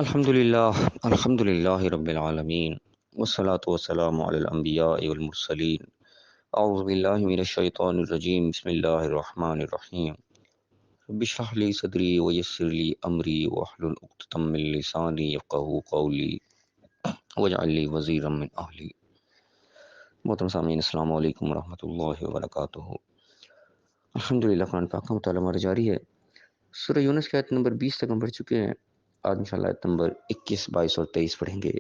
الحمد للہ رب العالمین والصلاة والسلام علی الانبیاء والمرسلین اعوذ باللہ من الشیطان الرجیم بسم اللہ الرحمن الرحیم رب اشرح لی صدری ویسر لی امری واحلل عقدۃ من لسانی یفقہوا قولی واجعل لی وزیرا من اہلی۔ محترم سامعین، السلام علیکم ورحمۃ اللہ وبرکاتہ۔ الحمدللہ، قرآن پاک کا مطالعہ ہمارا جاری ہے۔ سورہ یونس کی آیت نمبر 20 تک ہم پڑھ چکے ہیں۔ آج انشاءاللہ آیت نمبر 21، 22 اور 23 پڑھیں گے۔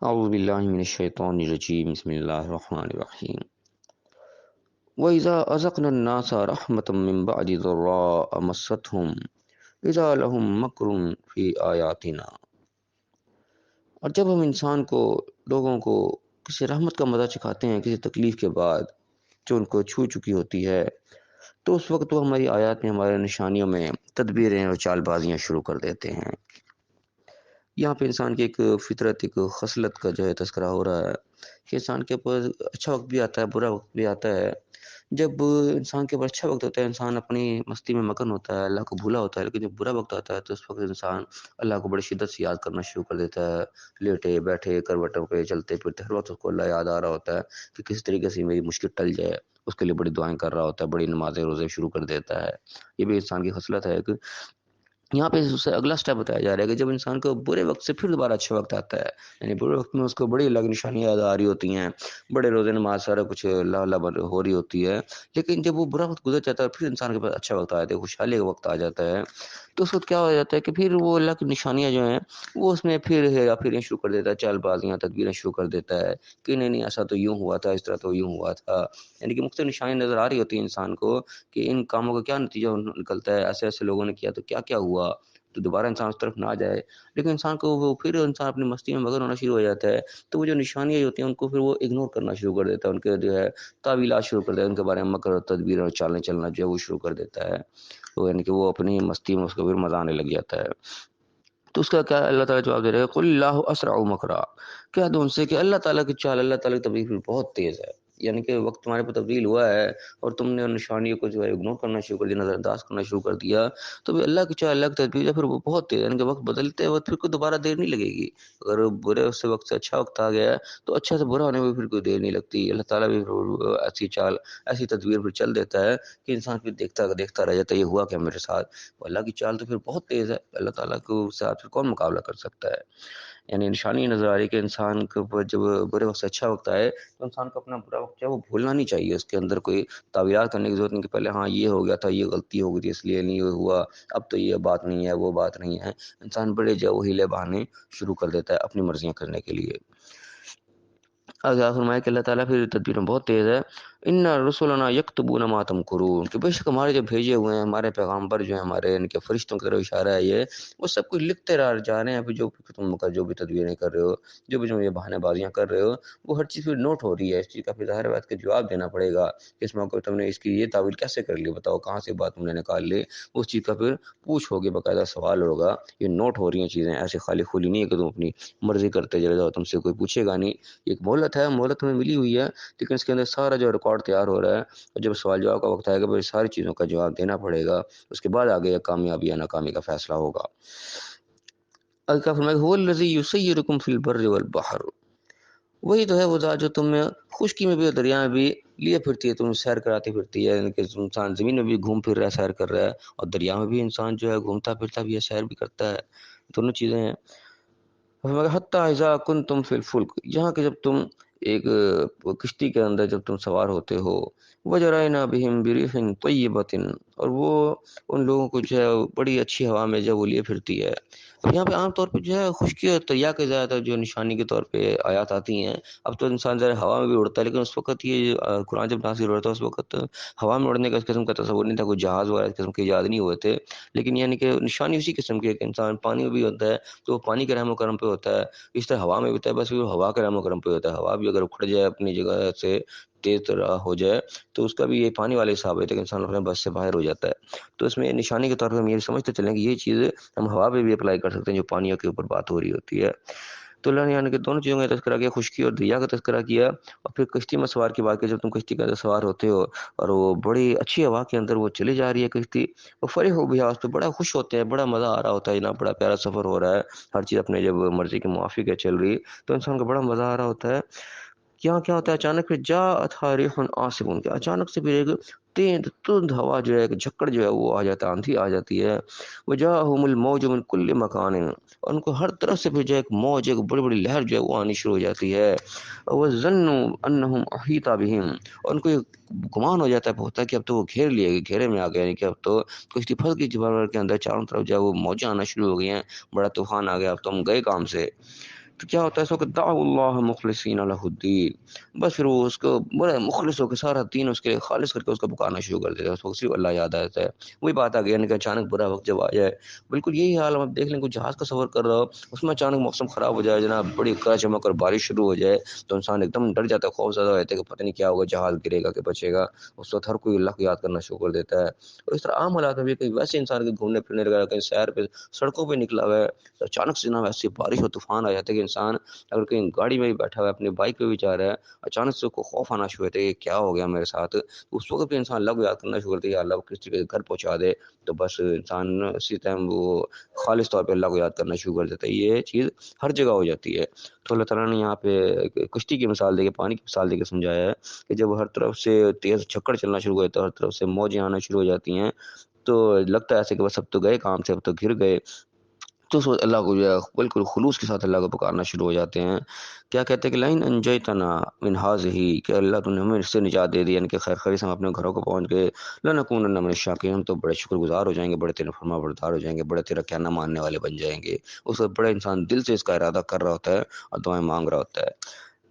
اعوذ باللہ من الشیطان الرجیم، بسم اللہ الرحمن الرحیم۔ وَإِذَا أَذَقْنَا النَّاسَ رَحْمَةً مِّن بَعْدِ ضَرَّاءَ مَسَّتْهُمْ إِذَا لَهُم مَّكْرٌ فِي آيَاتِنَا۔ اور جب ہم لوگوں کو کسی رحمت کا مزہ چکھاتے ہیں کسی تکلیف کے بعد جو ان کو چھو چکی ہوتی ہے، تو اس وقت وہ ہماری آیات میں، ہمارے نشانیوں میں تدبیریں اور چال بازیاں شروع کر دیتے ہیں۔ یہاں پہ انسان کی ایک فطرت، ایک خصلت کا جو ہے تذکرہ ہو رہا ہے کہ انسان کے اوپر اچھا وقت بھی آتا ہے، برا وقت بھی آتا ہے۔ جب انسان کے اوپر اچھا وقت ہوتا ہے، انسان اپنی مستی میں مگن ہوتا ہے، اللہ کو بھولا ہوتا ہے، لیکن جب برا وقت آتا ہے تو اس وقت انسان اللہ کو بڑی شدت سے یاد کرنا شروع کر دیتا ہے۔ لیٹے بیٹھے کروٹوں پہ چلتے پھرتے ہر وقت اس کو اللہ یاد آ رہا ہوتا ہے کہ کس طریقے سے میری مشکل ٹل جائے، اس کے لیے بڑی دعائیں کر رہا ہوتا ہے، بڑی نمازیں روزے شروع کر دیتا ہے۔ یہ بھی انسان کی خصلت ہے کہ یہاں پہ اس سے اگلا سٹیپ بتایا جا رہا ہے کہ جب انسان کو برے وقت سے پھر دوبارہ اچھا وقت آتا ہے، یعنی برے وقت میں اس کو بڑی الگ نشانیاں یاد آ رہی ہوتی ہیں، بڑے روزے نماز سارا کچھ اللہ اللہ ہو رہی ہوتی ہے، لیکن جب وہ برا وقت گزر جاتا ہے پھر انسان کے پاس اچھا وقت آتا ہے، خوشحالی کا وقت آ جاتا ہے، تو اس وقت کیا ہو جاتا ہے کہ پھر وہ اللہ کی نشانیاں جو ہیں وہ اس میں پھر ہیرا پھیریں شروع کر دیتا ہے، چال بازیاں تدبیریں شروع کر دیتا ہے کہ نہیں ایسا تو یوں ہوا تھا، اس طرح تو یوں ہوا تھا، یعنی کہ مختلف نشانیاں نظر آ رہی ہوتی ہیں انسان کو کہ ان کاموں کا کیا نتیجہ نکلتا ہے، ایسے ایسے لوگوں نے کیا تو کیا کیا ہوا، تو دوبارہ انسان اس طرف نہ جائے۔ لیکن انسان کو وہ پھر انسان اپنی مستی میں مگن ہونا شروع ہو جاتا ہے، تو وہ جو نشانیاں ہوتی ہیں ان کو پھر وہ اگنور کرنا شروع کر دیتا ہے، ان کے جو ہے تعویلات شروع کر دیتا ہے، ان کے بارے میں مکر اور تدبیر اور چالیں چلنا جو ہے وہ شروع کر دیتا ہے، تو یعنی کہ وہ اپنی مستی میں اس کو پھر مزہ آنے لگ جاتا ہے۔ تو اس کا کیا اللہ تعالیٰ جواب دے رہے ہیں، قل اللہ اسرع مکرا، کہہ دو ان سے کہ اللہ تعالیٰ کی چال، اللہ تعالیٰ کی تدبیر بہت تیز ہے، یعنی کہ وقت تمہارے پہ تبدیل ہوا ہے اور تم نے ان نشانیوں کو جو ہے اگنور کرنا شروع کر دیا، نظر انداز کرنا شروع کر دیا، تو بھی اللہ کی چال، اللہ کی تدبیر ہے پھر وہ بہت تیز ہے، یعنی کہ وقت بدلتے وقت پھر کوئی دوبارہ دیر نہیں لگے گی۔ اگر برے سے وقت سے اچھا وقت آ گیا ہے تو اچھا سے برا ہونے میں پھر کوئی دیر نہیں لگتی، اللہ تعالیٰ بھی ایسی چال، ایسی تدبیر پھر چل دیتا ہے کہ انسان پھر دیکھتا رہ جاتا ہے یہ ہوا کیا میرے ساتھ۔ اللہ کی چال تو پھر بہت تیز ہے، اللہ تعالیٰ کو ساتھ پھر کون مقابلہ کر سکتا ہے۔ یعنی نشانی نظر آ رہی ہے کہ انسان کے اوپر جب برے وقت سے اچھا وقت آئے تو انسان کو اپنا برا وقت جو ہے وہ بھولنا نہیں چاہیے، اس کے اندر کوئی تعویلات کرنے کی ضرورت نہیں کہ پہلے ہاں یہ ہو گیا تھا، یہ غلطی ہو گئی تھی اس لیے نہیں ہوا، اب تو یہ بات نہیں ہے وہ بات نہیں ہے۔ انسان بڑے جو وہ ہیلے بہانے شروع کر دیتا ہے اپنی مرضیاں کرنے کے لیے۔ آگے فرمایا کہ اللہ تعالیٰ پھر تدبیر میں بہت تیز ہے، ان رسولنا یکتبون ما تمکرون، کہ بے شک ہمارے جو بھیجے ہوئے ہیں ہمارے پیغامبر جو ہیں ہمارے ان کے فرشتوں کی طرف اشارہ ہے یہ، وہ سب کچھ لکھتے جا رہے ہیں، جو تم جو بھی تدبیریں کر رہے ہو، جو بھی یہ بہانے بازیاں کر رہے ہو، وہ ہر چیز پھر نوٹ ہو رہی ہے، اس چیز کا پھر ظاہر بات کا جواب دینا پڑے گا کہ اس موقع پہ تم نے اس کی یہ تعویل کیسے کر لی، بتاؤ کہاں سے بات تم نے نکال لی، اس چیز کا پھر پوچھ ہوگی، باقاعدہ سوال ہوگا، یہ نوٹ ہو رہی ہیں چیزیں، ایسے خالی خولی نہیں ہے کہ تم اپنی مرضی کرتے چلے جاؤ، تم سے کوئی پوچھے گا نہیں، ایک مہلت ہے، مہلت ہمیں ملی ہوئی ہے، لیکن اس کے اندر سارا جو ریکارڈ تیار ہو رہا ہے، اور جب سوال جواب کا وقت آئے گا پھر ساری چیزوں کا جواب دینا پڑے گا، اس کے بعد آگے کامیابی یا ناکامی کا فیصلہ ہوگا۔ اللہ کا فرمایا هو الذی یسیرکم فی البر والبحر، وہی تو ہے وہ ذات جو تمہیں خشکی میں بھی اور دریا میں بھی لیے پھرتی ہے، تم سیر کراتی پھرتی ہے، یعنی کہ انسان زمین میں بھی گھوم پھر رہا ہے، سیر کر رہا ہے، اور دریا میں بھی انسان جو ہے گھومتا پھرتا بھی ہے، سیر بھی کرتا ہے، دونوں چیزیں ہیں۔ حتیٰ اذا کنتم فی الفلک، جہاں کہ جب تم ایک کشتی کے اندر جب تم سوار ہوتے ہو، وجرائنا بہم بريح طیبۃ، اور وہ ان لوگوں کو جو ہے بڑی اچھی ہوا میں جب وہ لیے پھرتی ہے۔ اب یہاں پہ عام طور پہ جو ہے خشکی اور دریا کے زیادہ تر جو نشانی کے طور پہ آیات آتی ہیں، اب تو انسان ذرا ہوا میں بھی اڑتا ہے، لیکن اس وقت یہ قرآن جب نازل ہو رہا تھا اس وقت ہوا میں اڑنے کا اس قسم کا تصور نہیں تھا، کوئی جہاز وغیرہ اس قسم کے ایجاد نہیں ہوئے تھے، لیکن یعنی کہ نشانی اسی قسم کی ہے کہ انسان پانی میں بھی ہوتا ہے تو وہ پانی کے رحم و کرم پہ ہوتا ہے، اس طرح ہوا میں بھی ہوتا ہے، بس وہ ہوا کے رحم و کرم پہ ہوتا ہے، ہوا بھی اگر اکھڑ جائے اپنی جگہ سے تیز طرح ہو جائے تو اس کا بھی یہ پانی والے حساب ہے کہ انسان اپنے بس سے باہر ہو جاتا ہے، تو اس میں نشانی کے طور پہ ہم یہ سمجھتے چلیں کہ یہ چیز ہم ہوا پہ بھی اپلائی کر سکتے ہیں جو پانیوں کے اوپر بات ہو رہی ہوتی ہے۔ تو اللہ نے یعنی کہ دونوں چیزوں کا تذکرہ کیا، خشکی اور دریا کا تذکرہ کیا، اور پھر کشتی میں سوار کی بات کی، جب تم کشتی کے اندر سوار ہوتے ہو اور وہ بڑی اچھی ہوا کے اندر وہ چلی جا رہی ہے کشتی، وہ فرح ہو گیا، اس پہ بڑا خوش ہوتے ہیں، بڑا مزہ آ رہا ہوتا ہے، جناب بڑا پیارا سفر ہو رہا ہے، ہر چیز اپنے جب مرضی کے موافق ہے چل رہی، تو انسان کو بڑا مزہ آ رہا ہوتا ہے۔ کیا ہوتا ہے اچانک پھر جاءت ریح عاصف، کہ اچانک سے پھر ایک تیز تند ہوا جو ہے، ایک جھکڑ جو ہے وہ آ جاتا ہے، آندھی آ جاتی ہے، وجاءہم الموج من کل مکان، اور ان کو ہر طرف سے پھر جو ہے ایک موج، ایک بڑی بڑی لہر جو ہے وہ آنی شروع ہو جاتی ہے، وظنوا انہم احیط بہم، اور ان کو گمان ہو جاتا ہے کہ اب تو وہ گھیر لیے گئے، گھیرے میں آ گئے، یعنی کہ اب تو کشتی پھنس گئی جبل کے اندر، چاروں طرف جو ہے وہ موجیں آنا شروع ہو گئی ہیں، بڑا طوفان آ گیا، اب تو ہم گئے کام سے۔ تو کیا ہوتا ہے اس وقت دعوا اللہ مخلصین لہ الدین، بس پھر وہ اس کو بڑے مخلص ہو کے سارا دین اس کے لیے خالص کر کے اس کو پکارنا شروع کر دیتا ہے، اس وقت صرف اللہ یاد آتا ہے۔ وہی بات آ گئی یعنی کہ اچانک برا وقت جب آ جائے، بالکل یہی حال ہم اب دیکھ لیں، کوئی جہاز کا سفر کر رہا ہو، اس میں اچانک موسم خراب ہو جائے جناب، بڑی گرج چمک اور بارش شروع ہو جائے، تو انسان ایک دم ڈر جاتا ہے، خوف زدہ ہو جاتا ہے کہ پتہ نہیں کیا ہوگا، جہاز گرے گا کہ بچے گا، اس وقت ہر کوئی اللہ کو یاد کرنا شروع کر دیتا ہے۔ اور اس طرح عام حالات میں بھی کہیں ویسے انسان کے گھومنے پھرنے لگا، کہیں سیر پہ سڑکوں پہ نکلا ہوا ہے، تو اچانک سے جناب ایسی بارش اور طوفان آ جاتا ہے کہ انسان اگر کہیں گاڑی میں بھی بیٹھا ہوا ہے، اپنے بائک پہ بھی جا رہا ہے، اچانک سے کو خوف آنا شروع ہوتا ہے کہ کیا ہو گیا میرے ساتھ، تو اس وقت بھی انسان اللہ کو یاد کرنا شروع کرتا ہے، یا اللہ کو کس طریقے سے گھر پہنچا دے، تو بس انسان اسی ٹائم وہ خالص طور پہ اللہ کو یاد کرنا شروع کر دیتا ہے۔ یہ چیز ہر جگہ ہو جاتی ہے۔ تو اللہ تعالیٰ نے یہاں پہ کشتی کی مثال دے کے، پانی کی مثال دے کے سمجھایا ہے کہ جب ہر طرف سے تیز جھکڑ چلنا شروع ہو جاتا ہے، ہر طرف سے موجیں آنا شروع ہو جاتی ہیں، تو لگتا ہے ایسے کہ بس اب تو گئے کام سے، اب تو گر گئے، تو اس وقت اللہ کو جو ہے بالکل خلوص کے ساتھ اللہ کو پکارنا شروع ہو جاتے ہیں۔ کیا کہتے ہیں کہ لئن انجیتنا من ہذہ، کہ اللہ تو نے ہمیں اس سے نجات دے دی، یعنی کہ خیر خیریت سے ہم اپنے گھروں کو پہنچ گئے، لنکونن من الشاکرین، ہم تو بڑے شکر گزار ہو جائیں گے، بڑے تیرے فرما بردار ہو جائیں گے، بڑے تیرا کہنا ماننے والے بن جائیں گے۔ اس وقت بڑا انسان دل سے اس کا ارادہ کر رہا ہوتا ہے اور دعائیں مانگ رہا ہوتا ہے،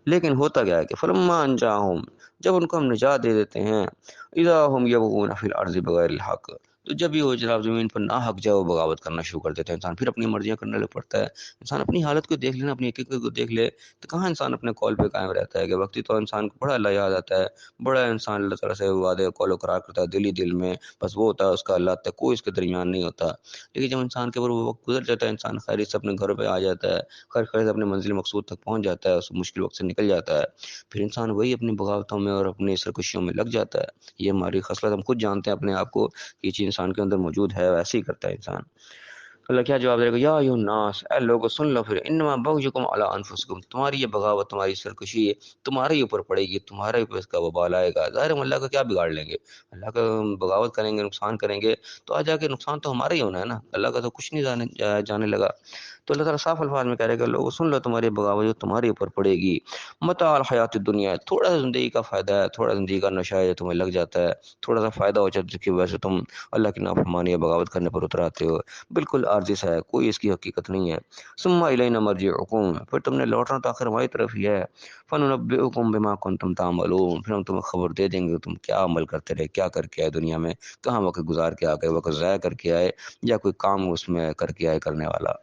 لیکن ہوتا کیا ہے کہ فلما انجاہم، جب ان کو ہم نجات دے دیتے ہیں، اذا ہم یبغون فی الارض بغیر الحق، تو جب یہ ہو جناب زمین پر ناحق جو ہے وہ بغاوت کرنا شروع کر دیتا ہے، انسان پھر اپنی مرضیاں کرنے لگ پڑتا ہے۔ انسان اپنی حالت کو دیکھ لینا، اپنی حقیقت کو دیکھ لے، تو کہاں انسان اپنے قول پہ قائم رہتا ہے، کہ وقتی تو انسان کو بڑا اللہ یاد آتا ہے، بڑا انسان اللہ تعالیٰ سے وعدے قول و قرار کرتا ہے دل ہی دل میں، بس وہ ہوتا ہے اس کا اللہ تک، کوئی اس کے درمیان نہیں ہوتا۔ لیکن جب انسان کے اوپر وہ وقت گزر جاتا ہے، انسان خیریت سے اپنے گھروں پہ آ جاتا ہے، خیریت سے اپنے منزل مقصود تک پہنچ جاتا ہے، اس مشکل وقت سے نکل جاتا ہے، پھر انسان وہی اپنی بغاوتوں میں اور اپنی سرکشیوں میں لگ جاتا ہے۔ یہ ہماری خصلت، ہم خود جانتے ہیں اپنے آپ کو، یہ چیز انسان کے اندر موجود ہے، ویسے ہی کرتا ہے انسان۔ اللہ کیا جواب دے گا، یا ایھا الناس، اے لوگو سن لو، پھر انما بغیکم علی انفسکم، تمہاری یہ بغاوت، تمہاری سرکشی ہے، تمہارے ہی اوپر پڑے گی، تمہارے اوپر اس کا وبال آئے گا۔ ظاہر ہم اللہ کا کیا بگاڑ لیں گے، اللہ کا بغاوت کریں گے، نقصان کریں گے، تو آ جا کے نقصان تو ہمارا ہی ہونا ہے نا، اللہ کا تو کچھ نہیں جانے لگا۔ تو اللہ تعالیٰ صاف الفاظ میں کہہ رہے گا، لوگو سن لو، تمہاری بغاوت جو تمہارے اوپر پڑے گی، متاع الحیات الدنیا، تھوڑا سا زندگی کا فائدہ ہے، تھوڑا زندگی کا نشہ ہے جو تمہیں لگ جاتا ہے، تھوڑا سا فائدہ ہو جاتا ہے، جس کی وجہ سے تم اللہ کی نافرمانی یا بغاوت کرنے پر اتر آتے ہو، بالکل عارضی سا ہے، کوئی اس کی حقیقت نہیں ہے۔ ثم الینا مرجعکم، پھر تم نے لوٹنا تو آخر ہماری طرف ہی ہے، فننبئکم بما کنتم تعملون، پھر ہم تمہیں خبر دے دیں گے تم کیا عمل کرتے رہے، کیا کر کے آئے دنیا میں، کہاں وقت گزار کے آ گئے، وقت ضائع کر کے آئے یا کوئی کام اس میں کر کے آئے کرنے والا۔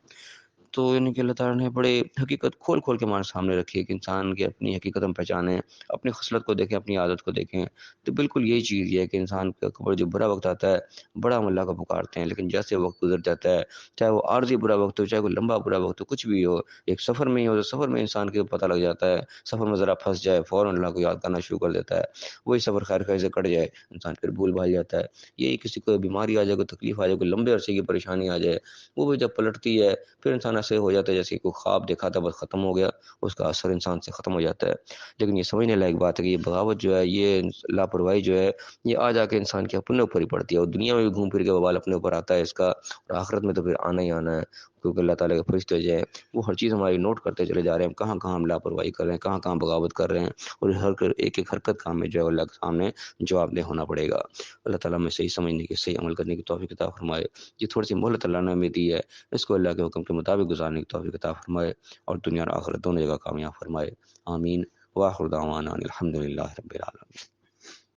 تو یعنی کہ اللہ تعالیٰ نے بڑے حقیقت کھول کھول کے ہمارے سامنے رکھی ہے کہ انسان کی اپنی حقیقت ہم پہچانیں، اپنی خصلت کو دیکھیں، اپنی عادت کو دیکھیں، تو بالکل یہی چیز یہ ہے کہ انسان کے اوپر جو برا وقت آتا ہے، بڑا ہم اللہ کو پکارتے ہیں، لیکن جیسے وقت گزر جاتا ہے، چاہے وہ عارضی برا وقت ہو، چاہے کوئی لمبا برا وقت ہو، کچھ بھی ہو، ایک سفر میں ہی ہو تو سفر میں انسان کے پتہ لگ جاتا ہے، سفر میں ذرا پھنس جائے فوراً اللہ کو یاد کرنا شروع کر دیتا ہے، وہی سفر خیر خیر سے کٹ جائے، انسان پھر بھول بھال جاتا ہے۔ یہی کسی کو بیماری آ جائے، کوئی تکلیف آ جائے، کوئی لمبے عرصے کی پریشانی آ جائے، وہ بھی جب پلٹتی ہے، پھر انسان ایسے ہو جاتا ہے جیسے کوئی خواب دیکھا تھا بس ختم ہو گیا، اس کا اثر انسان سے ختم ہو جاتا ہے۔ لیکن یہ سمجھنے لائق بات ہے کہ یہ بغاوت جو ہے، یہ لاپرواہی جو ہے، یہ آ جا کے انسان کے اپنے اوپر ہی پڑتی ہے، اور دنیا میں بھی گھوم پھر کے وبال اپنے اوپر آتا ہے اس کا، اور آخرت میں تو پھر آنا ہی آنا ہے، کیونکہ اللہ تعالیٰ کے فرشتے جو ہے وہ ہر چیز ہماری نوٹ کرتے چلے جا رہے ہیں، کہاں کہاں ہم لاپرواہی کر رہے ہیں، کہاں کہاں بغاوت کر رہے ہیں، اور ہر ایک ایک حرکت کا ہمیں جو ہے اللہ کے سامنے جواب دہ ہونا پڑے گا۔ اللہ تعالیٰ ہمیں صحیح سمجھنے کی، صحیح عمل کرنے کی توفیق عطا فرمائے۔ یہ تھوڑی سی مہلت اللہ نے ہمیں دی ہے، اس کو اللہ کے حکم کے مطابق گزارنے کی توفیق عطا فرمائے، اور دنیا اور آخرت دونوں جگہ کامیاب فرمائے۔ آمین۔ وآخر دعوانا ان الحمد للہ رب العالمین۔